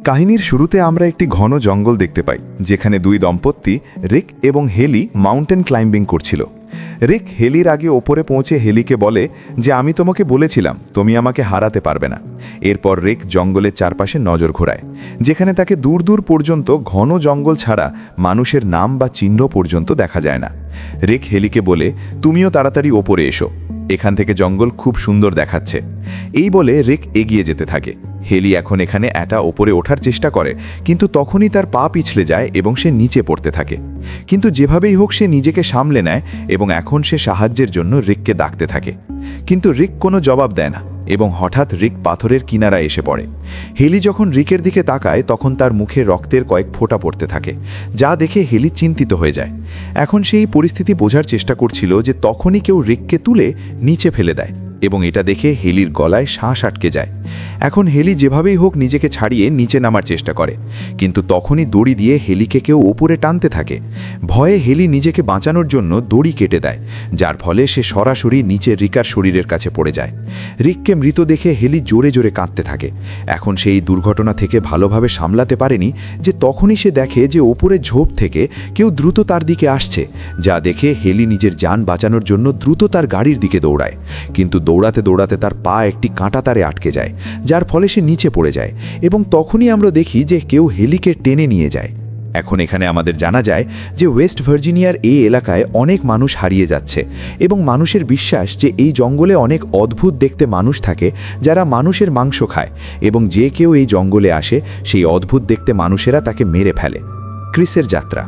কাহিনীর শুরুতে আমরা একটি ঘন জঙ্গল দেখতে পাই, যেখানে দুই দম্পতি রিক এবং হেলি মাউন্টেন ক্লাইম্বিং করছিল। রিক হেলির আগে ওপরে পৌঁছে হেলিকে বলে যে আমি তোমাকে বলেছিলাম তুমি আমাকে হারাতে পারবে না। এরপর রিক জঙ্গলের চারপাশে নজর ঘোরায়, যেখানে তাকে দূর দূর পর্যন্ত ঘন জঙ্গল ছাড়া মানুষের নাম বা চিহ্ন পর্যন্ত দেখা যায় না। রিক হেলিকে বলে তুমিও তাড়াতাড়ি ওপরে এসো, এখান থেকে জঙ্গল খুব সুন্দর দেখাচ্ছে। এই বলে রিক এগিয়ে যেতে থাকে। হেলি এখন এখানে ওপরে ওঠার চেষ্টা করে, কিন্তু তখনই তার পা পিছলে যায় এবং সে নিচে পড়তে থাকে। কিন্তু যেভাবেই হোক সে নিজেকে সামলে নেয় এবং এখন সে সাহায্যের জন্য রিককে ডাকতে থাকে। কিন্তু রিক কোনো জবাব দেয় না এবং হঠাৎ রিক পাথরের কিনারায় এসে পড়ে। হেলি যখন রিকের দিকে তাকায় তখন তার মুখে রক্তের কয়েক ফোঁটা পড়তে থাকে, যা দেখে হেলি চিন্তিত হয়ে যায়। এখন সেই পরিস্থিতি বোঝার চেষ্টা করছিল যে তখনই কেউ রিককে তুলে নিচে ফেলে দেয় এবং এটা দেখে হেলির গলায় শ্বাস আটকে যায়। এখন হেলি যেভাবেই হোক নিজেকে ছাড়িয়ে নিচে নামার চেষ্টা করে, কিন্তু তখনই দড়ি দিয়ে হেলিকে কেউ ওপরে টানতে থাকে। ভয়ে হেলি নিজেকে বাঁচানোর জন্য দড়ি কেটে দেয়, যার ফলে সে সরাসরি নিচে রিকার শরীরের কাছে পড়ে যায়। রিককে মৃত দেখে হেলি জোরে জোরে কাঁদতে থাকে। এখন সেই দুর্ঘটনা থেকে ভালোভাবে সামলাতে পারেনি যে তখনই সে দেখে যে ওপরে ঝোপ থেকে কেউ দ্রুত তার দিকে আসছে, যা দেখে হেলি নিজের যান বাঁচানোর জন্য দ্রুত তার গাড়ির দিকে দৌড়ায়। কিন্তু দৌড়াতে দৌড়াতে তার পা একটি কাঁটা তারে আটকে যায়, যার ফলে সে নিচে পড়ে যায় এবং তখনই আমরা দেখি যে কেউ হেলিকে টেনে নিয়ে যায়। এখন এখানে আমাদের জানা যায় যে ওয়েস্ট ভার্জিনিয়ার এই এলাকায় অনেক মানুষ হারিয়ে যাচ্ছে এবং মানুষের বিশ্বাস যে এই জঙ্গলে অনেক অদ্ভুত দেখতে মানুষ থাকে যারা মানুষের মাংস খায় এবং যে কেউ এই জঙ্গলে আসে সেই অদ্ভুত দেখতে মানুষেরা তাকে মেরে ফেলে। ক্রিসের যাত্রা।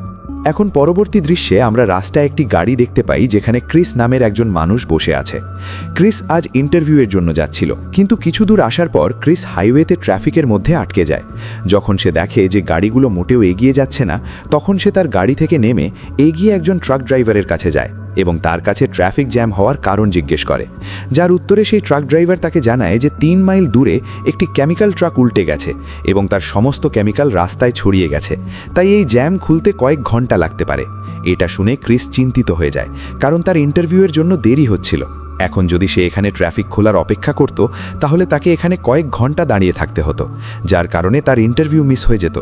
এখন পরবর্তী দৃশ্যে আমরা রাস্তায় একটি গাড়ি দেখতে পাই, যেখানে ক্রিস নামের একজন মানুষ বসে আছে। ক্রিস আজ ইন্টারভিউয়ের জন্য যাচ্ছিল, কিন্তু কিছু দূর আসার পর ক্রিস হাইওয়েতে ট্রাফিকের মধ্যে আটকে যায়। যখন সে দেখে যে গাড়িগুলো মোটেও এগিয়ে যাচ্ছে না, তখন সে তার গাড়ি থেকে নেমে এগিয়ে একজন ট্রাক ড্রাইভারের কাছে যায় এবং তার কাছে ট্রাফিক জ্যাম হওয়ার কারণ জিজ্ঞেস করে, যার উত্তরে সেই ট্রাক ড্রাইভার তাকে জানায় যে 3 মাইল দূরে একটি কেমিক্যাল ট্রাক উল্টে গেছে এবং তার সমস্ত কেমিক্যাল রাস্তায় ছড়িয়ে গেছে, তাই এই জ্যাম খুলতে কয়েক ঘন্টা লাগতে পারে। এটা শুনে ক্রিস চিন্তিত হয়ে যায়, কারণ তার ইন্টারভিউয়ের জন্য দেরি হচ্ছিল। এখন যদি সে এখানে ট্রাফিক খোলার অপেক্ষা করত, তাহলে তাকে এখানে কয়েক ঘন্টা দাঁড়িয়ে থাকতে হতো, যার কারণে তার ইন্টারভিউ মিস হয়ে যেত।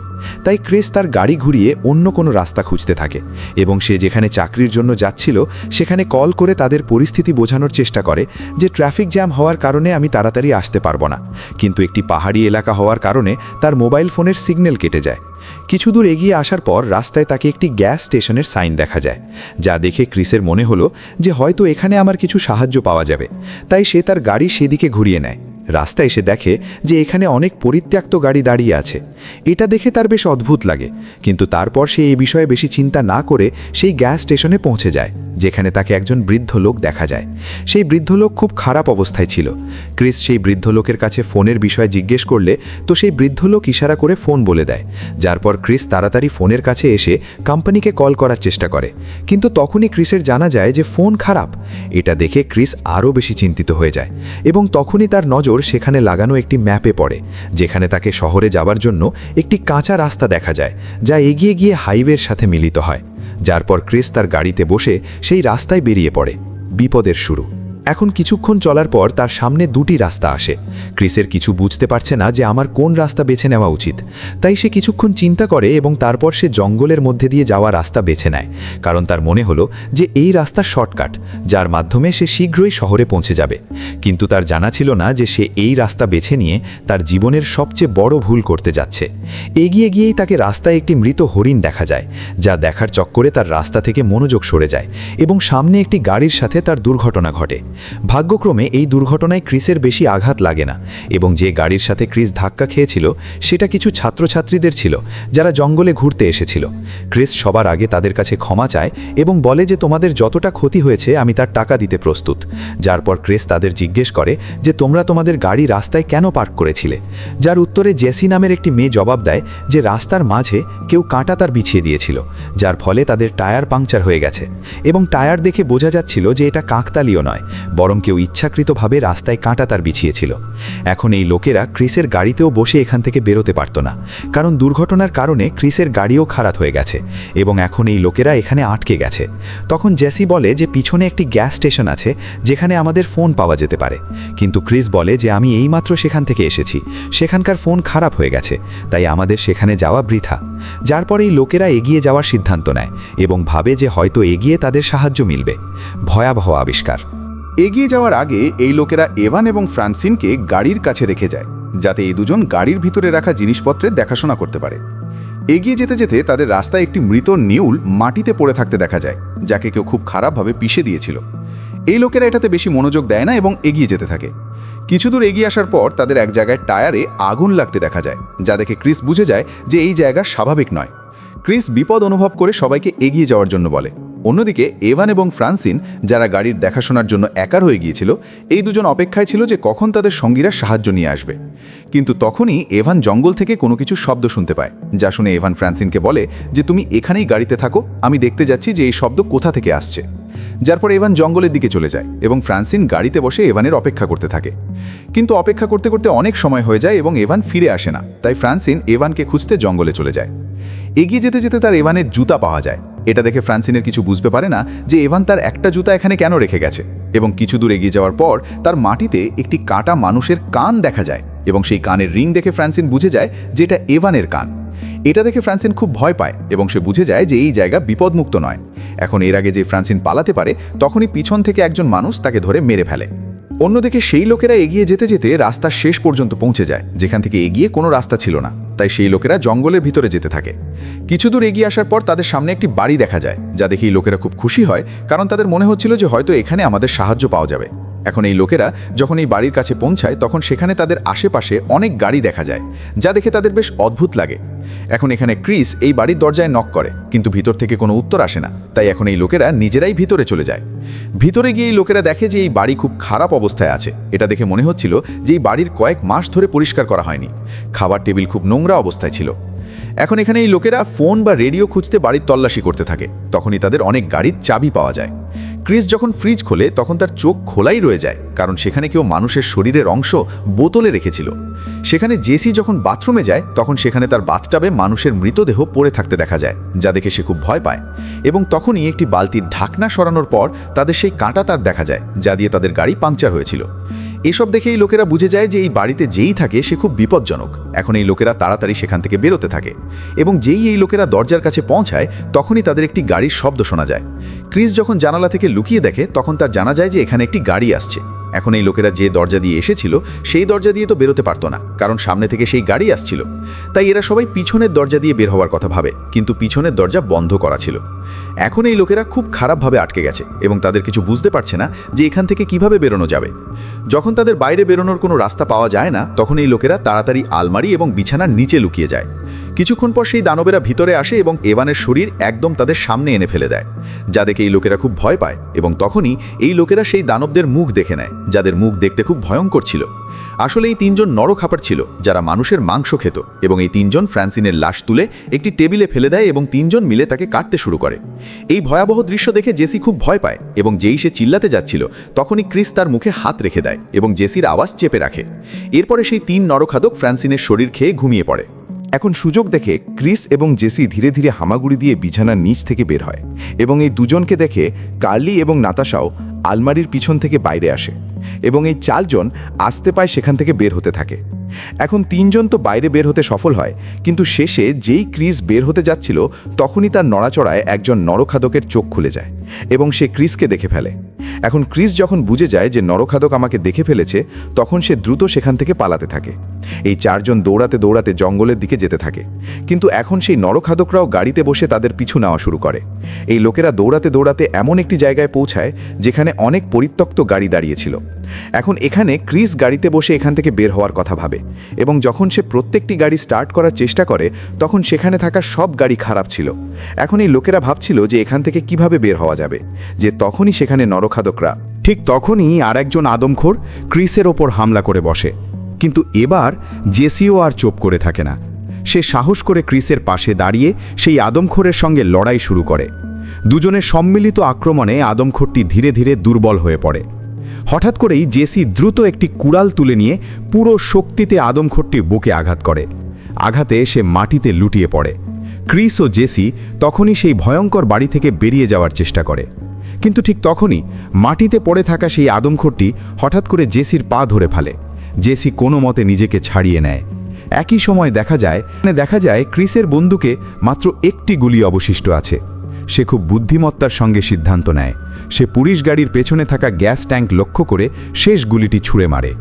তাই ক্রিস তার গাড়ি ঘুরিয়ে অন্য কোনো রাস্তা খুঁজতে থাকে এবং সে যেখানে চাকরির জন্য যাচ্ছিল সেখানে কল করে তাদের পরিস্থিতি বোঝানোর চেষ্টা করে যে ট্রাফিক জ্যাম হওয়ার কারণে আমি তাড়াতাড়ি আসতে পারবো না, কিন্তু একটি পাহাড়ি এলাকা হওয়ার কারণে তার মোবাইল ফোনের সিগন্যাল কেটে যায়। কিছু দূর এগিয়ে আসার পর রাস্তায় তাকে একটি গ্যাস স্টেশনের সাইন দেখা যায়, যা দেখে ক্রিসের মনে হলো যে হয়তো এখানে আমার কিছু সাহায্য পাওয়া যাবে। তাই সে তার গাড়ি সেদিকে ঘুরিয়ে নেয়। রাস্তায় এসে দেখে যে এখানে অনেক পরিত্যক্ত গাড়ি দাঁড়িয়ে আছে। এটা দেখে তার বেশ অদ্ভুত লাগে, কিন্তু তারপর সে এই বিষয়ে বেশি চিন্তা না করে সেই গ্যাস স্টেশনে পৌঁছে যায়, যেখানে তাকে একজন বৃদ্ধ লোক দেখা যায়। সেই বৃদ্ধ লোক খুব খারাপ অবস্থায় ছিল। ক্রিস সেই বৃদ্ধ লোকের কাছে ফোনের বিষয়ে জিজ্ঞেস করলে তো সেই বৃদ্ধ লোক ইশারা করে ফোন বলে দেয়, যার পর ক্রিস তাড়াতাড়ি ফোনের কাছে এসে কোম্পানিকে কল করার চেষ্টা করে। কিন্তু তখনই ক্রিসের জানা যায় যে ফোন খারাপ। এটা দেখে ক্রিস আরও বেশি চিন্তিত হয়ে যায় এবং তখনই তার নজর সেখানে লাগানো একটি ম্যাপে পড়ে, যেখানে তাকে শহরে যাবার জন্য একটি কাঁচা রাস্তা দেখা যায়, যা এগিয়ে গিয়ে হাইওয়ের সাথে মিলিত হয়। যার পর ক্রিস তার গাড়িতে বসে সেই রাস্তায় বেরিয়ে পড়ে। বিপদের শুরু। এখন কিছুক্ষণ চলার পর তার সামনে দুটি রাস্তা আসে। ক্রিসের কিছু বুঝতে পারছে না যে আমার কোন রাস্তা বেছে নেওয়া উচিত, তাই সে কিছুক্ষণ চিন্তা করে এবং তারপর সে জঙ্গলের মধ্যে দিয়ে যাওয়া রাস্তা বেছে নেয়, কারণ তার মনে হলো যে এই রাস্তা শর্টকাট, যার মাধ্যমে সে শীঘ্রই শহরে পৌঁছে যাবে। কিন্তু তার জানা ছিল না যে সে এই রাস্তা বেছে নিয়ে তার জীবনের সবচেয়ে বড় ভুল করতে যাচ্ছে। এগিয়ে গিয়েই তাকে রাস্তায় একটি মৃত হরিণ দেখা যায়, যা দেখার চক্করে তার রাস্তা থেকে মনোযোগ সরে যায় এবং সামনে একটি গাড়ির সাথে তার দুর্ঘটনা ঘটে। ভাগ্যক্রমে এই দুর্ঘটনায় ক্রিসের বেশি আঘাত লাগে না এবং যে গাড়ির সাথে ক্রিস ধাক্কা খেয়েছিল সেটা কিছু ছাত্রছাত্রীদের ছিল, যারা জঙ্গলে ঘুরতে এসেছিল। ক্রিস সবার আগে তাদের কাছে ক্ষমা চায় এবং বলে যে তোমাদের যতটা ক্ষতি হয়েছে আমি তার টাকা দিতে প্রস্তুত। যার পর ক্রিস তাদের জিজ্ঞেস করে যে তোমরা তোমাদের গাড়ি রাস্তায় কেন পার্ক করেছিলে, যার উত্তরে জেসি নামের একটি মেয়ে জবাব দেয় যে রাস্তার মাঝে কেউ কাঁটা তার বিছিয়ে দিয়েছিল, যার ফলে তাদের টায়ার পাংচার হয়ে গেছে এবং টায়ার দেখে বোঝা যাচ্ছিল যে এটা কাকতালীয় নয়, বরং কেউ ইচ্ছাকৃতভাবে রাস্তায় কাঁটা তার বিছিয়েছিল। এখন এই লোকেরা ক্রিসের গাড়িতেও বসে এখান থেকে বেরোতে পারত না, কারণ দুর্ঘটনার কারণে ক্রিসের গাড়িও খারাপ হয়ে গেছে এবং এখন এই লোকেরা এখানে আটকে গেছে। তখন জেসি বলে যে পিছনে একটি গ্যাস স্টেশন আছে যেখানে আমাদের ফোন পাওয়া যেতে পারে, কিন্তু ক্রিস বলে যে আমি এইমাত্র সেখান থেকে এসেছি, সেখানকার ফোন খারাপ হয়ে গেছে, তাই আমাদের সেখানে যাওয়া বৃথা। যার পরে এই লোকেরা এগিয়ে যাওয়ার সিদ্ধান্ত নেয় এবং ভাবে যে হয়তো এগিয়ে তাদের সাহায্য মিলবে। ভয়াবহ আবিষ্কার। এগিয়ে যাওয়ার আগে এই লোকেরা এভান এবং ফ্রান্সিনকে গাড়ির কাছে রেখে যায়, যাতে এই দুজন গাড়ির ভিতরে রাখা জিনিসপত্রের দেখাশোনা করতে পারে। এগিয়ে যেতে যেতে তাদের রাস্তায় একটি মৃত নিউল মাটিতে পড়ে থাকতে দেখা যায়, যাকে কেউ খুব খারাপভাবে পিষে দিয়েছিল। এই লোকেরা এটাতে বেশি মনোযোগ দেয় না এবং এগিয়ে যেতে থাকে। কিছু দূর এগিয়ে আসার পর তাদের এক জায়গায় টায়ারে আগুন লাগতে দেখা যায়, যা দেখে ক্রিস বুঝে যায় যে এই জায়গা স্বাভাবিক নয়। ক্রিস বিপদ অনুভব করে সবাইকে এগিয়ে যাওয়ার জন্য বলে। অন্যদিকে এভান এবং ফ্রান্সিন, যারা গাড়ির দেখাশোনার জন্য একার হয়ে গিয়েছিল, এই দুজন অপেক্ষায় ছিল যে কখন তাদের সঙ্গীরা সাহায্য নিয়ে আসবে। কিন্তু তখনই এভান জঙ্গল থেকে কোনো কিছু শব্দ শুনতে পায়, যা শুনে এভান ফ্রান্সিনকে বলে যে তুমি এখানেই গাড়িতে থাকো, আমি দেখতে যাচ্ছি যে এই শব্দ কোথা থেকে আসছে। যার পর এভান জঙ্গলের দিকে চলে যায় এবং ফ্রান্সিন গাড়িতে বসে এভানের অপেক্ষা করতে থাকে। কিন্তু অপেক্ষা করতে করতে অনেক সময় হয়ে যায় এবং এভান ফিরে আসে না, তাই ফ্রান্সিন এভানকে খুঁজতে জঙ্গলে চলে যায়। এগিয়ে যেতে যেতে তার এভানের জুতা পাওয়া যায়। এটা দেখে ফ্রান্সিনের কিছু বুঝতে পারে না যে এভান তার একটা জুতা এখানে কেন রেখে গেছে, এবং কিছু দূর এগিয়ে যাওয়ার পর তার মাটিতে একটি কাটা মানুষের কান দেখা যায় এবং সেই কানের রিং দেখে ফ্রান্সিন বুঝে যায় যে এটা এভানের কান। এটা দেখে ফ্রান্সিন খুব ভয় পায় এবং সে বুঝে যায় যে এই জায়গা বিপদমুক্ত নয়। এখন এর আগে যে ফ্রান্সিন পালাতে পারে, তখনই পিছন থেকে একজন মানুষ তাকে ধরে মেরে ফেলে। অন্যদিকে সেই লোকেরা এগিয়ে যেতে যেতে রাস্তার শেষ পর্যন্ত পৌঁছে যায়, যেখান থেকে এগিয়ে কোনো রাস্তা ছিল না, তাই সেই লোকেরা জঙ্গলের ভিতরে যেতে থাকে। কিছু দূর এগিয়ে আসার পর তাদের সামনে একটি বাড়ি দেখা যায়, যা দেখে এই লোকেরা খুব খুশি হয়, কারণ তাদের মনে হচ্ছিল যে হয়তো এখানে আমাদের সাহায্য পাওয়া যাবে। এখন এই লোকেরা যখন এই বাড়ির কাছে পৌঁছায়, তখন সেখানে তাদের আশেপাশে অনেক গাড়ি দেখা যায়, যা দেখে তাদের বেশ অদ্ভুত লাগে। এখন এখানে ক্রিস এই বাড়ির দরজায় নক করে, কিন্তু ভিতর থেকে কোনো উত্তর আসে না, তাই এখন এই লোকেরা নিজেরাই ভিতরে চলে যায়। ভিতরে গিয়ে এই লোকেরা দেখে যে এই বাড়ি খুব খারাপ অবস্থায় আছে। এটা দেখে মনে হচ্ছিল যে এই বাড়ির কয়েক মাস ধরে পরিষ্কার করা হয়নি। খাবার টেবিল খুব নোংরা অবস্থায় ছিল। এখন এখানে এই লোকেরা ফোন বা রেডিও খুঁজতে বাড়ির তল্লাশি করতে থাকে, তখনই তাদের অনেক গাড়ির চাবি পাওয়া যায়। ক্রিস যখন ফ্রিজ খোলে, তখন তার চোখ খোলাই রয়ে যায়, কারণ সেখানে কেউ মানুষের শরীরের অংশ বোতলে রেখেছিল। সেখানে জেসি যখন বাথরুমে যায়, তখন সেখানে তার বাথটাবে মানুষের মৃতদেহ পড়ে থাকতে দেখা যায়, যা দেখে সে খুব ভয় পায়। এবং তখনই একটি বালতির ঢাকনা সরানোর পর তাদের সেই কাঁটা তার দেখা যায়, যা দিয়ে তাদের গাড়ি পাংচার হয়েছিল। এসব দেখেই লোকেরা বুঝে যায় যে এই বাড়িতে যেই থাকে সে খুব বিপজ্জনক। এখন এই লোকেরা তাড়াতাড়ি সেখান থেকে বেরোতে থাকে এবং যেই এই লোকেরা দরজার কাছে পৌঁছায়, তখনই তাদের একটি গাড়ির শব্দ শোনা যায়। ক্রিস যখন জানালা থেকে লুকিয়ে দেখে, তখন তার জানা যায় যে এখানে একটি গাড়ি আসছে। এখন এই লোকেরা যে দরজা দিয়ে এসেছিল সেই দরজা দিয়ে তো বেরোতে পারতো না, কারণ সামনে থেকে সেই গাড়ি আসছিল। তাই এরা সবাই পিছনের দরজা দিয়ে বের হওয়ার কথা ভাবে, কিন্তু পিছনের দরজা বন্ধ করা ছিল। এখন এই লোকেরা খুব খারাপভাবে আটকে গেছে এবং তাদের কিছু বুঝতে পারছে না যে এখান থেকে কিভাবে বেরোনো যাবে। যখন তাদের বাইরে বেরোনোর কোনো রাস্তা পাওয়া যায় না, তখন এই লোকেরা তাড়াতাড়ি আলমারি এবং বিছানার নিচে লুকিয়ে যায়। কিছুক্ষণ পর সেই দানবেরা ভিতরে আসে এবং এভানের শরীর একদম তাদের সামনে এনে ফেলে দেয়, যা দেখে এই লোকেরা খুব ভয় পায়। এবং তখনই এই লোকেরা সেই দানবদের মুখ দেখে নেয়, যাদের মুখ দেখতে খুব ভয়ঙ্কর ছিল। আসলে এই তিনজন নরখাপার ছিল, যারা মানুষের মাংস খেত, এবং এই তিনজন ফ্রান্সিনের লাশ তুলে একটি টেবিলে ফেলে দেয় এবং তিনজন মিলে তাকে কাটতে শুরু করে। এই ভয়াবহ দৃশ্য দেখে জেসি খুব ভয় পায় এবং যেই সে চিল্লাতে যাচ্ছিল, তখনই ক্রিস তার মুখে হাত রেখে দেয় এবং জেসির আওয়াজ চেপে রাখে। এরপরে সেই তিন নরখাদক ফ্রান্সিনের শরীর খেয়ে ঘুমিয়ে পড়ে। এখন সুযোগ দেখে ক্রিস এবং জেসি ধীরে ধীরে হামাগুড়ি দিয়ে বিছানার নিচ থেকে বের হয় এবং এই দুজনকে দেখে কার্লি এবং নাতাশাও আলমারির পিছন থেকে বাইরে আসে এবং এই চারজন আসতে পায় সেখান থেকে বের হতে থাকে। এখন তিনজন তো বাইরে বের হতে সফল হয়, কিন্তু শেষে যেই ক্রিস বের হতে যাচ্ছিল, তখনই তার নড়াচড়ায় একজন নরখাদকের চোখ খুলে যায় এবং সে ক্রিসকে দেখে ফেলে। এখন ক্রিস যখন বুঝে যায় যে নরখাদক আমাকে দেখে ফেলেছে, তখন সে দ্রুত সেখান থেকে পালাতে থাকে। এই চারজন দৌড়াতে দৌড়াতে জঙ্গলের দিকে যেতে থাকে, কিন্তু এখন সেই নরখাদকরাও গাড়িতে বসে তাদের পিছু নেওয়া শুরু করে। এই লোকেরা দৌড়াতে দৌড়াতে এমন একটি জায়গায় পৌঁছায় যেখানে অনেক পরিত্যক্ত গাড়ি দাঁড়িয়েছিল। এখন এখানে ক্রিস গাড়িতে বসে এখান থেকে বের হওয়ার কথা ভাবে এবং যখন সে প্রত্যেকটি গাড়ি স্টার্ট করার চেষ্টা করে, তখন সেখানে থাকা সব গাড়ি খারাপ ছিল। এখন এই লোকেরা ভাবছিল যে এখান থেকে কিভাবে বের হওয়া যাবে, যে তখনই সেখানে নরখাদকরা ঠিক তখনই আর একজন আদমখোর ক্রিসের ওপর হামলা করে বসে। কিন্তু এবার জেসিও আর চুপ করে থাকে না। সে সাহস করে ক্রিসের পাশে দাঁড়িয়ে সেই আদমখোরের সঙ্গে লড়াই শুরু করে। দুজনের সম্মিলিত আক্রমণে আদমখোরটি ধীরে ধীরে দুর্বল হয়ে পড়ে। হঠাৎ করেই জেসি দ্রুত একটি কুড়াল তুলে নিয়ে পুরো শক্তিতে আদমখোরটির বুকে আঘাত করে। আঘাতে সে মাটিতে লুটিয়ে পড়ে। ক্রিস ও জেসি তখনই সেই ভয়ঙ্কর বাড়ি থেকে বেরিয়ে যাওয়ার চেষ্টা করে, কিন্তু ঠিক তখনই মাটিতে পড়ে থাকা সেই আদমখোরটি হঠাৎ করে জেসির পা ধরে ফেলে। জেসি কোনো মতে নিজেকে ছাড়িয়ে নেয়। একই সময় দেখা যায় ক্রিসের বন্দুকে মাত্র একটি গুলি অবশিষ্ট আছে। সে খুব বুদ্ধিমত্তার সঙ্গে সিদ্ধান্ত নেয়। সে পুলিশ গাড়ির পেছনে থাকা গ্যাস ট্যাঙ্ক লক্ষ্য করে শেষ গুলিটি ছুঁড়ে মারে।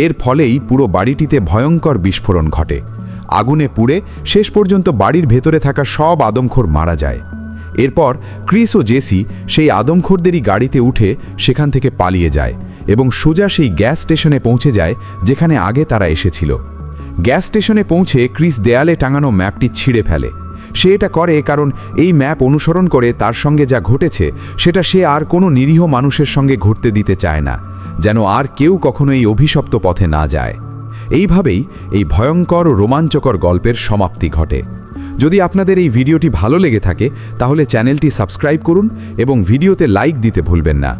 এর ফলেই পুরো বাড়িটিতে ভয়ঙ্কর বিস্ফোরণ ঘটে। আগুনে পুড়ে শেষ পর্যন্ত বাড়ির ভেতরে থাকা সব আদমখোর মারা যায়। এরপর ক্রিস ও জেসি সেই আদমখোরদেরই গাড়িতে উঠে সেখান থেকে পালিয়ে যায় এবং সোজা সেই গ্যাস স্টেশনে পৌঁছে যায় যেখানে আগে তারা এসেছিল। গ্যাস স্টেশনে পৌঁছে ক্রিস দেয়ালে টাঙানো ম্যাপটি ছিঁড়ে ফেলে। সে এটা করে কারণ এই ম্যাপ অনুসরণ করে তার সঙ্গে যা ঘটেছে সেটা সে আর কোনো নিরীহ মানুষের সঙ্গে ঘটতে দিতে চায় না, যেন আর কেউ কখনো এই অভিশপ্ত পথে না যায়। এইভাবেই এই ভয়ঙ্কর ও রোমাঞ্চকর গল্পের সমাপ্তি ঘটে। যদি আপনাদের এই ভিডিওটি ভালো লেগে থাকে তাহলে চ্যানেলটি সাবস্ক্রাইব করুন এবং ভিডিওতে লাইক দিতে ভুলবেন না।